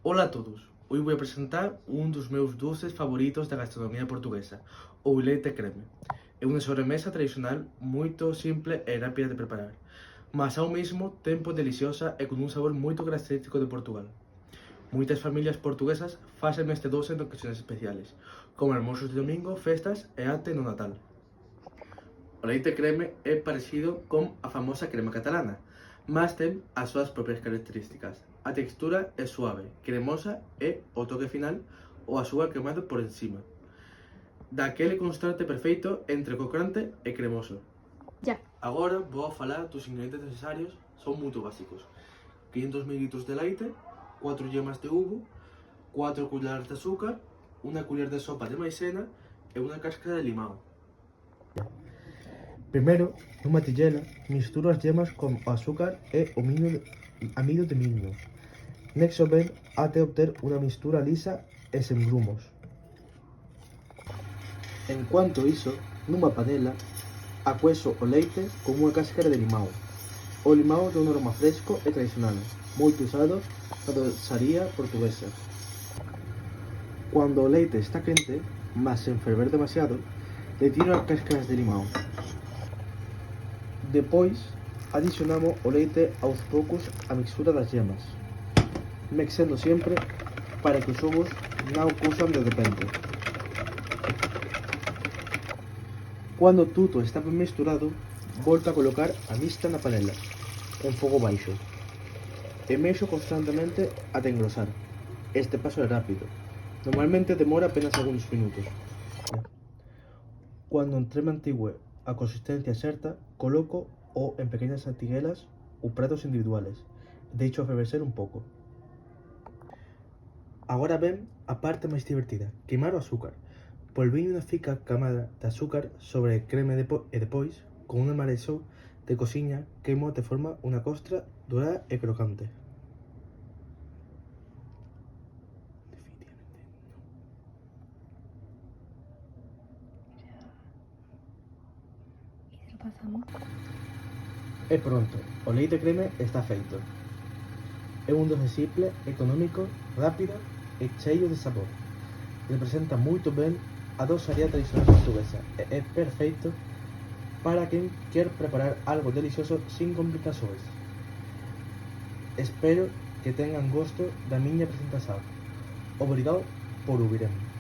Ola a todos, hoy voy a presentar un dos meus doces favoritos da gastronomía portuguesa, o leite creme. É unha sobremesa tradicional moito simple e rápida de preparar, mas ao mesmo tempo deliciosa e con un sabor moito característico de Portugal. Moitas familias portuguesas facen este doce en ocasiones especiales, como almorzos de domingo, festas e até no Natal. O leite creme é parecido con a famosa crema catalana, mas ten as súas propias características. A textura é suave, cremosa e o toque final o açúcar queimado por encima. Daquele contraste perfeito entre crocante e cremoso. Ya. Agora vou falar dos ingredientes necesarios, son moito básicos. 500 ml de leite, 4 yemas de uvo, 4 cucharadas de azúcar, unha culler de sopa de maicena e unha cáscara de limão. Primeiro, nunha tillera, misturo as yemas con o azúcar e o amido de millo. Nexo ben até obter unha mistura lisa e sen grumos. En cuanto iso, nunha panela, acueso o leite con unha cáscara de limao. O limao é un aroma fresco e tradicional, moito usado na doçaría portuguesa. Cuando o leite está quente, mas sen ferver demasiado, retiro as cáscaras de limao. Depois, adicionamos o leite aos poucos á mixtura das yemas, mexendo sempre para que os ovos non cusan de repente. Cuando tudo está ben misturado, volto a colocar a mixta na panela, en fogo baixo, e mexo constantemente ata engrosar. Este paso é rápido, normalmente demora apenas algunos minutos. Cuando entre mantigue a consistencia certa, coloco o en pequeñas tiguelas ou pratos individuales, deixo fervecer un pouco. Agora ven a parte máis divertida, queimar o azúcar. Polvín unha fica camada de azúcar sobre a creme e depois, con un amarexo de cociña, queimo de forma unha costra dorada e crocante. Y lo pasamos. E pronto, o leite creme está feito. É un doce simple, económico, rápido e cheio de sabor. Representa moito ben a doçaría tradicional portuguesa e é perfeito para quen quer preparar algo delicioso sin complicacións. Espero que tengan gosto da miña presentación. Obrigado por ouvirme.